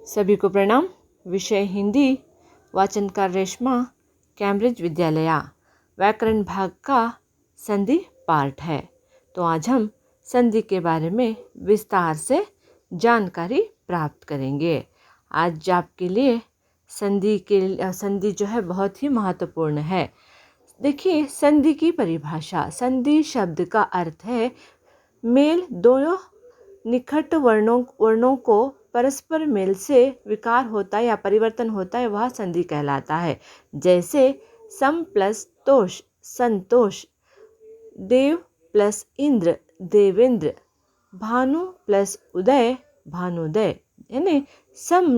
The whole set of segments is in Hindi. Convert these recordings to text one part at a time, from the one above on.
सभी को प्रणाम। विषय हिंदी, वाचनकार रेशमा, कैम्ब्रिज विद्यालया। व्याकरण भाग का संधि पार्ट है। तो आज हम संधि के बारे में विस्तार से जानकारी प्राप्त करेंगे। आज आपके लिए संधि जो है बहुत ही महत्वपूर्ण है। देखिए, संधि की परिभाषा। संधि शब्द का अर्थ है मेल दोनों निकट वर्णों को परस्पर मेल से विकार होता है या परिवर्तन होता है, वह संधि कहलाता है। जैसे सम प्लस तोष संतोष, देव प्लस इंद्र देवेंद्र, भानु प्लस उदय भानुदय। यानी सम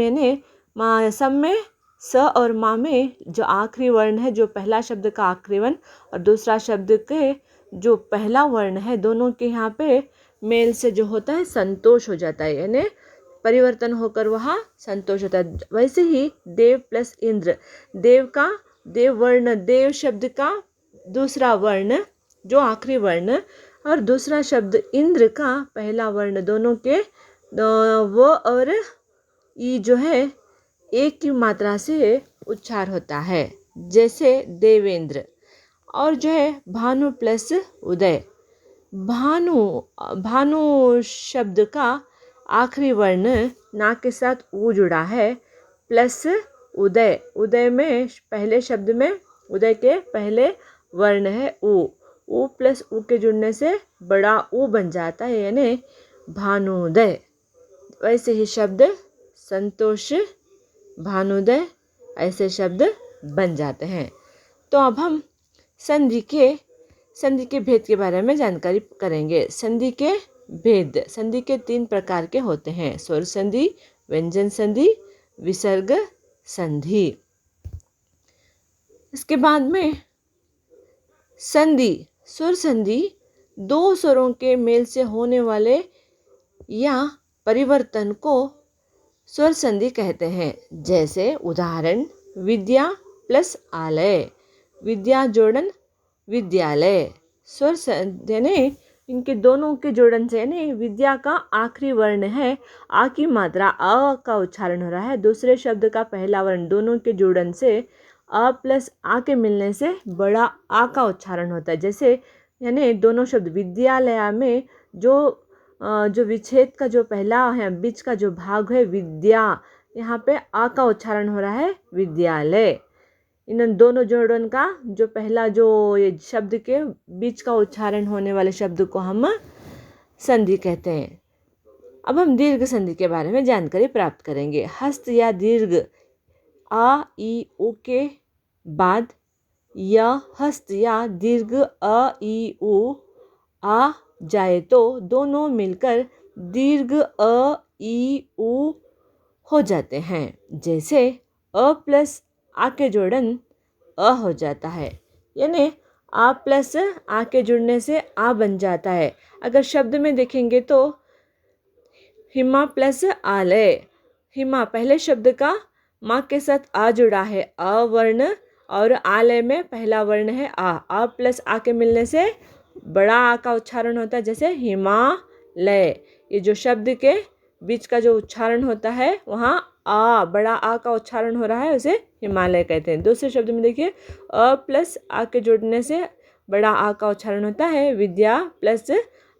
में स और मा में जो आखिरी वर्ण है, जो पहला शब्द का आखिरी वर्ण और दूसरा शब्द के जो पहला वर्ण है, दोनों के यहाँ पे मेल से जो होता है संतोष हो जाता है, यानी परिवर्तन होकर वह संतोष होता है। वैसे ही देव प्लस इंद्र, देव शब्द का दूसरा वर्ण जो आखिरी वर्ण और दूसरा शब्द इंद्र का पहला वर्ण, दोनों के वो और ई जो है एक की मात्रा से उच्चार होता है। जैसे देवेंद्र। और जो है भानु प्लस उदय। भानु शब्द का आखिरी वर्ण ना के साथ ऊ जुड़ा है, प्लस उदय। उदय में पहले शब्द में उदय के पहले वर्ण है ऊ प्लस ऊ के जुड़ने से बड़ा ऊ बन जाता है, यानी भानुदय। वैसे ही शब्द संतोष, भानुदय, ऐसे शब्द बन जाते हैं। तो अब हम संधि के भेद के बारे में जानकारी करेंगे। संधि के भेद। संधि के 3 प्रकार के होते हैं: स्वर संधि, व्यंजन संधि, विसर्ग संधि। इसके बाद में संधि। स्वर संधि दो स्वरों के मेल से होने वाले या परिवर्तन को स्वर संधि कहते हैं। जैसे उदाहरण, विद्या प्लस आलय, विद्या जोड़न विद्यालय। स्वर संधि यानी इनके दोनों के जोड़न से, यानी विद्या का आखिरी वर्ण है आ की मात्रा अ का उच्चारण हो रहा है, दूसरे शब्द का पहला वर्ण, दोनों के जोड़न से अ प्लस आ के मिलने से बड़ा आ का उच्चारण होता है। जैसे यानी दोनों शब्द विद्यालय में जो विच्छेद का जो पहला है, बीच का जो भाग है विद्या, यहाँ पे आ का उच्चारण हो रहा है विद्यालय। इन दोनों जोड़न का जो पहला जो ये शब्द के बीच का उच्चारण होने वाले शब्द को हम संधि कहते हैं। अब हम दीर्घ संधि के बारे में जानकारी प्राप्त करेंगे। हस्त या दीर्घ आ ई उ के बाद या हस्त या दीर्घ अ ई उ आ जाए तो दोनों मिलकर दीर्घ अ ई उ हो जाते हैं। जैसे अ प्लस आ के जोड़न अ हो जाता है, यानी आ प्लस आ के जुड़ने से आ बन जाता है। अगर शब्द में देखेंगे तो हिमा प्लस आलय, हिमा पहले शब्द का माँ के साथ आ जुड़ा है अ वर्ण, और आलय में पहला वर्ण है आ प्लस आ के मिलने से बड़ा आ का उच्चारण होता है। जैसे हिमालय, ये जो शब्द के बीच का जो उच्चारण होता है वहाँ आ, बड़ा आ का उच्चारण हो रहा है, उसे हिमालय कहते हैं। दूसरे शब्द में देखिए, अ प्लस आ के जोड़ने से बड़ा आ का उच्चारण होता है विद्या प्लस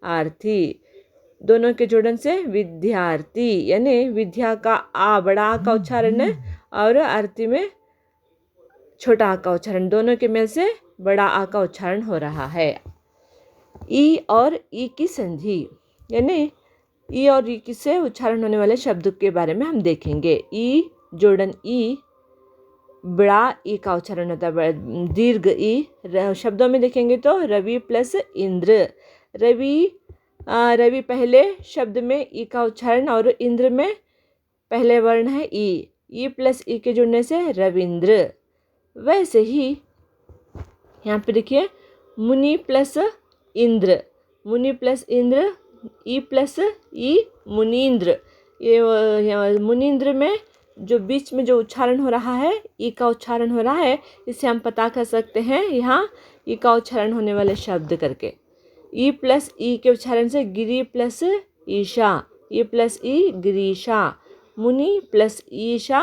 आरती, दोनों के जोड़न से विद्यार्थी, यानी विद्या का आ बड़ा आ का उच्चारण है और आरती में छोटा आ का उच्चारण, दोनों के मेल से बड़ा आ का उच्चारण हो रहा है। ई और ई की संधि, यानी ई और ई की से उच्चारण होने वाले शब्द के बारे में हम देखेंगे। ई जोड़न ई, बड़ा ई का उच्चारण होता है दीर्घ ई। शब्दों में देखेंगे तो रवि प्लस इंद्र, रवि पहले शब्द में ई का उच्चारण और इंद्र में पहले वर्ण है ई प्लस ई के जुड़ने से रविंद्र। वैसे ही यहाँ पे देखिए, मुनि प्लस इंद्र, मुनि प्लस इंद्र, ई प्लस ई मुनीन्द्र। ये मुनीन्द्र में जो बीच में जो उच्चारण हो रहा है, ई का उच्चारण हो रहा है, इससे हम पता कर सकते हैं यहाँ ई का उच्चारण होने वाले शब्द करके। ई प्लस ई के उच्चारण से गिरी प्लस ईशा, ई प्लस ई गिरीशा। मुनि प्लस ईशा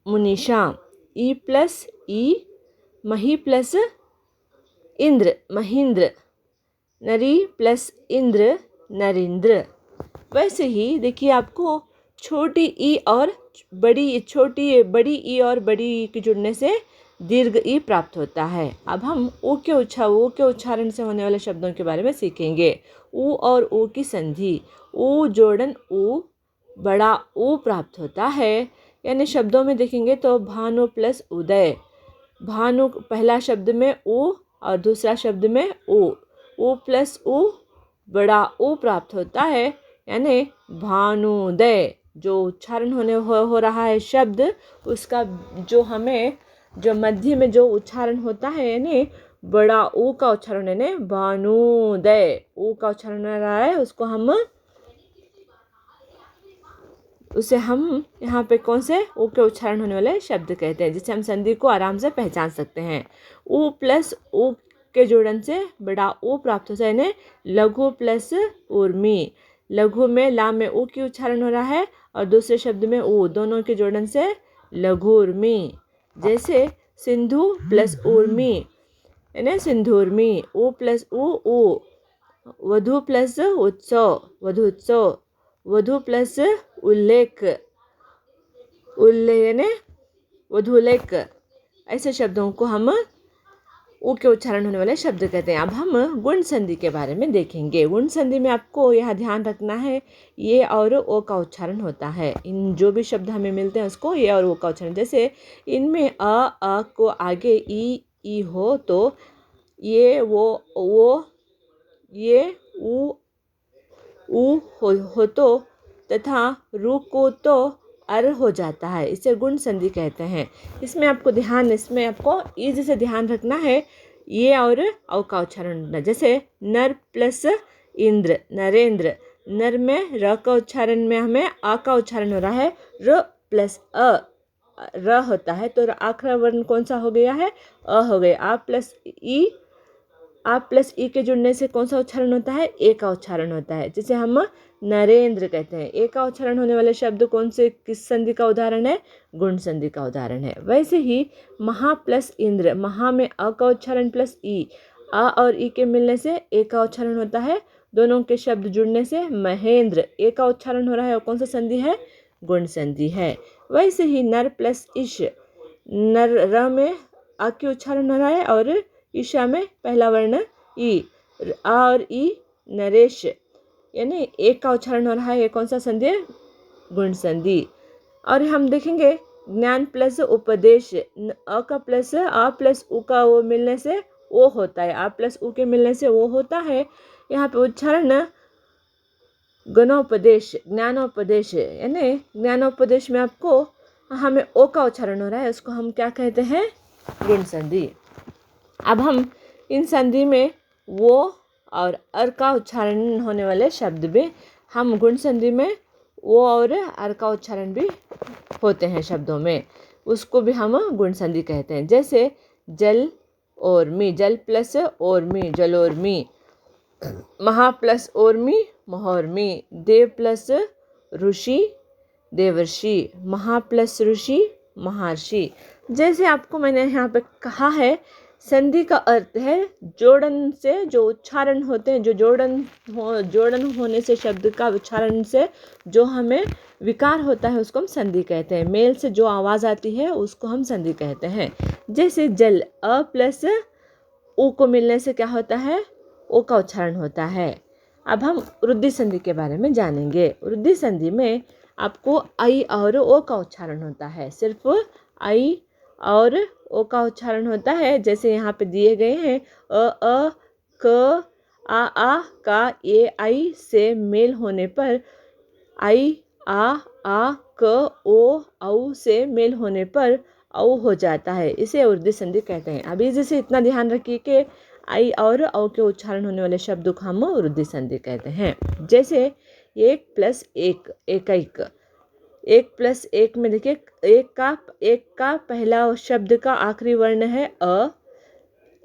मुनीषा, ई प्लस ई मही प्लस इंद्र महेंद्र, नरी प्लस इंद्र नरेंद्र। वैसे ही देखिए आपको छोटी ई और बड़ी ई और बड़ी ई के जुड़ने से दीर्घ ई प्राप्त होता है। अब हम ऊ के उच्चारण से होने वाले शब्दों के बारे में सीखेंगे। ऊ और ऊ की संधि, ऊ जोड़न ऊ बड़ा ऊ प्राप्त होता है। यानी शब्दों में देखेंगे तो भानु प्लस उदय, भानु पहला शब्द में ऊ और दूसरा शब्द में ऊ प्लस ऊ बड़ा ऊ प्राप्त होता है, यानी भानुदय। जो उच्चारण हो रहा है शब्द, उसका जो मध्य में जो उच्चारण होता है, यानी बड़ा ऊ का उच्चारण, यानी भानुदय ऊ का उच्चारण हो रहा है, उसे हम यहाँ पे कौन से ऊ के उच्चारण होने वाले शब्द कहते हैं, जिससे हम संधि को आराम से पहचान सकते हैं। ऊ प्लस ऊ के जोड़न से बड़ा ऊ प्राप्त होता है, यानी लघु प्लस उर्मी। लघु में ला में ऊ की उच्चारण हो रहा है और दूसरे शब्द में ऊ, दोनों के जोड़न से लघु उर्मी। जैसे सिंधु प्लस उर्मी, यानी सिंधुर्मी। ऊ प्लस ऊ, वधु प्लस उत्सव वधुत्सव, वधु प्लस उल्लेख यानी वधुलेख। ऐसे शब्दों को हम ऊ के उच्चारण होने वाले शब्द कहते हैं। अब हम गुण संधि के बारे में देखेंगे। गुण संधि में आपको यह ध्यान रखना है, ये और ओ का उच्चारण होता है। इन जो भी शब्द हमें मिलते हैं उसको ये और ओ का उच्चारण, जैसे इनमें अ को आगे ई हो तो ये वो ये ऊ हो तो, तथा रू को तो अर हो जाता है। इसे गुण संधि कहते हैं। इसमें आपको इज से ध्यान रखना है, ये और औ का उच्चारण। जैसे नर प्लस इंद्र नरेंद्र, नर में र का उच्चारण में हमें आ का उच्चारण हो रहा है, र प्लस अ र होता है, तो आखिरी वर्ण कौन सा हो गया है, अ हो गया। आ प्लस ई के जुड़ने से कौन सा उच्चारण होता है, ए का उच्चारण होता है, जिसे हम नरेंद्र कहते हैं। ए का उच्चारण होने वाले शब्द कौन से, किस संधि का उदाहरण है, गुण संधि का उदाहरण है। वैसे ही महा प्लस इंद्र, महा में अ का उच्चारण प्लस ई, आ और ई के मिलने से ए का उच्चारण होता है, दोनों के शब्द जुड़ने से महेंद्र, ए का उच्चारण हो रहा है, और कौन सा संधि है, गुण संधि है। वैसे ही नर प्लस ईश, नर र में आ के उच्चारण हो रहा है और ईशा में पहला वर्ण ई, आ और ई नरेश, यानी एक का उच्चारण हो रहा है, ये कौन सा संधि है, गुण संधि। और हम देखेंगे ज्ञान प्लस उपदेश, अ का प्लस आ प्लस उ का वो मिलने से ओ होता है, आ प्लस उ के मिलने से वो होता है। यहाँ पे उच्चारण ज्ञानोपदेश, यानी ज्ञानोपदेश में आपको हमें ओ का उच्चारण हो रहा है, उसको हम क्या कहते हैं, गुण संधि। अब हम इन संधि में वो और अर का उच्चारण होने वाले शब्द भी, हम गुण संधि में वो और अर का उच्चारण भी होते हैं शब्दों में, उसको भी हम गुण संधि कहते हैं। जैसे जल और मी, जल प्लस और मी जलोर्मी, महा प्लस और मी महोर्मी, देव प्लस ऋषि देवर्षि, महा प्लस ऋषि महर्षि। जैसे आपको मैंने यहाँ पे कहा है, संधि का अर्थ है जोड़न से जो उच्चारण होते हैं, जो जोड़न होने से शब्द का उच्चारण से जो हमें विकार होता है उसको हम संधि कहते हैं। मेल से जो आवाज़ आती है उसको हम संधि कहते हैं। जैसे जल, अ प्लस उ को मिलने से क्या होता है, ओ का उच्चारण होता है। अब हम वृद्धि संधि के बारे में जानेंगे। वृद्धि संधि में आपको आई और ओ का उच्चारण होता है, सिर्फ आई और ओ का उच्चारण होता है। जैसे यहाँ पे दिए गए हैं, अ क आ का ए आई से मेल होने पर, आई आ क ओ औ से मेल होने पर औ हो जाता है, इसे वृद्धि संधि कहते हैं। अभी जैसे इतना ध्यान रखिए कि आई और औ के उच्चारण होने वाले शब्द को हम वृद्धि संधि कहते हैं। जैसे एक प्लस एक एकैक, एक प्लस एक में देखिए एक का पहला शब्द का आखिरी वर्ण है अ,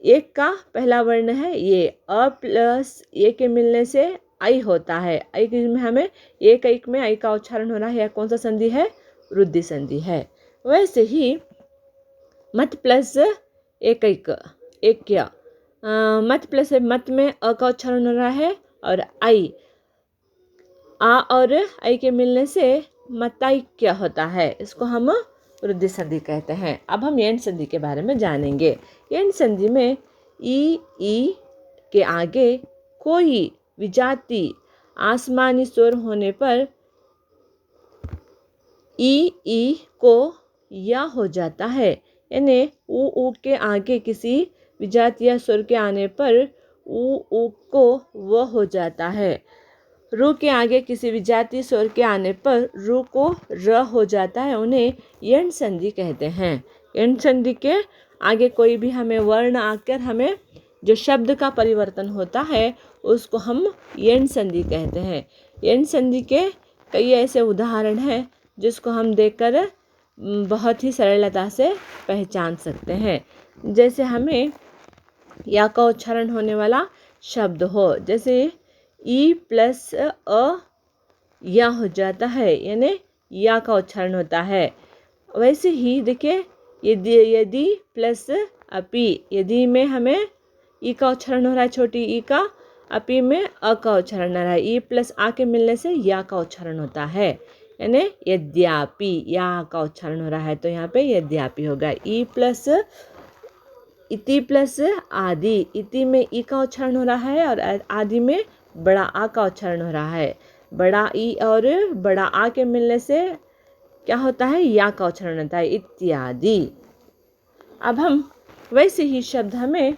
एक का पहला वर्ण है ये, अ प्लस ए के मिलने से आई होता है। आई में हमें एक एक में आई का उच्चारण हो रहा है। यह कौन सा संधि है? वृद्धि संधि है। वैसे ही मत प्लस एक एक एक क्या मत प्लस मत में अ का उच्चारण हो रहा है, और आई आ और आई के मिलने से मताई क्या होता है? इसको हम वृद्धि संधि कहते हैं। अब हम यण संधि के बारे में जानेंगे। यण संधि में ई के आगे कोई विजाती आसमानी स्वर होने पर ई को या हो जाता है। यानी ऊ के आगे किसी विजातीय स्वर के आने पर ऊ को व हो जाता है। रू के आगे किसी विजातीय स्वर के आने पर रू को र हो जाता है। उन्हें यण संधि कहते हैं। यण संधि के आगे कोई भी हमें वर्ण आकर हमें जो शब्द का परिवर्तन होता है उसको हम यण संधि कहते हैं। यण संधि के कई ऐसे उदाहरण हैं जिसको हम देखकर बहुत ही सरलता से पहचान सकते हैं। जैसे हमें या का उच्चारण होने वाला शब्द हो, जैसे ई प्लस अ या हो जाता है, यानी या का उच्चारण होता है। वैसे ही देखिए यदि प्लस अपी, यदि में हमें ई का उच्चारण हो रहा है, छोटी ई का, अपी में अ का उच्चारण हो रहा है। ई प्लस आ के मिलने से या का उच्चारण होता है, यानी यद्यापि या का उच्चारण हो रहा है तो यहाँ पे यद्यापि होगा। ई प्लस इति प्लस आदि, इति में ई का उच्चारण हो रहा है और आदि में बड़ा आ का उच्चारण हो रहा है। बड़ा ई और बड़ा आ के मिलने से क्या होता है? या का उच्चारण होता है, इत्यादि। अब हम वैसे ही शब्द हमें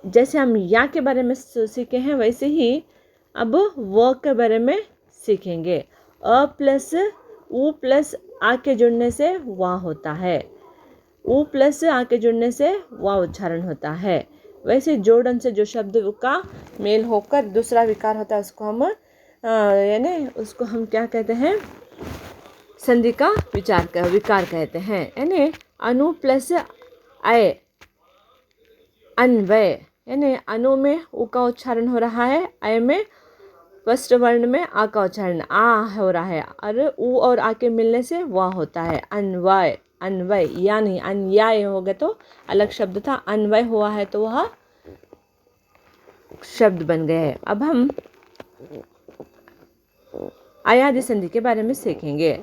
जैसे हम या के बारे में सीखे हैं वैसे ही अब व के बारे में सीखेंगे। अ प्लस उ प्लस आ के जुड़ने से वा होता है। उ प्लस आ के जुड़ने से वा उच्चारण होता है। वैसे जोड़न से जो शब्द का मेल होकर दूसरा विकार होता है उसको हम यानी उसको हम क्या कहते हैं? संधि का विकार कहते हैं। यानी अनु प्लस अय अन्वय, यानी अनु में उ का उच्चारण हो रहा है, अय में फर्स्ट वर्ण में आ का उच्चारण आ हो रहा है, और उ और आ के मिलने से वा होता है। अन्वय, अन्वय या नहीं, अन्याय हो गया तो अलग शब्द था, अन्वय हुआ है तो वह शब्द बन गए हैं। अब हम अयादि संधि के बारे में सीखेंगे।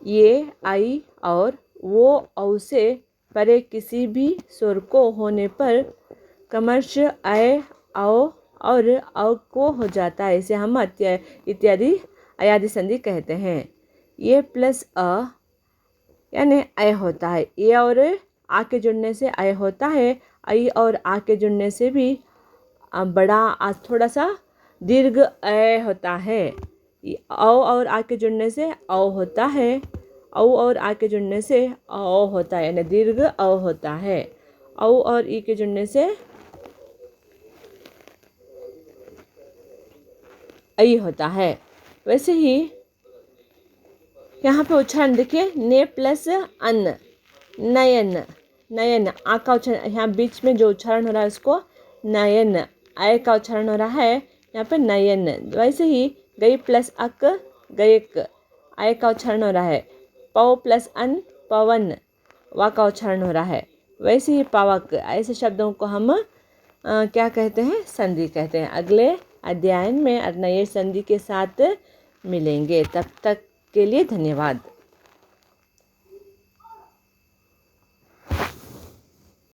ये आई और वो औ से परे किसी भी स्वर को होने पर क्रमश अय औ और औ को हो जाता है। इसे हम इत्यादि अयादि संधि कहते हैं। ये प्लस अ यानी अय होता है। ये और आ के जुड़ने से अय होता है। आई और आ के जुड़ने से भी बड़ा थोड़ा सा दीर्घ अय होता है। औ और आ के जुड़ने से औ होता है। औ और आ के जुड़ने से औ होता है, यानी दीर्घ औ होता है। औ और ई के जुड़ने से आई होता है। वैसे ही यहाँ पे उच्चारण देखिए, ने प्लस अन्न, नयन, नयन आ का उच्चारण, यहाँ बीच में जो उच्चारण हो रहा है उसको नयन, आय का उच्चारण हो रहा है यहाँ पे नयन। वैसे ही गई प्लस अक, गयक, आय का उच्चारण हो रहा है। पव प्लस अन, पवन, वा का उच्चारण हो रहा है। वैसे ही पावक, ऐसे शब्दों को हम क्या कहते हैं? संधि कहते हैं। अगले अध्याय में नए संधि के साथ मिलेंगे। तब तक के लिए धन्यवाद।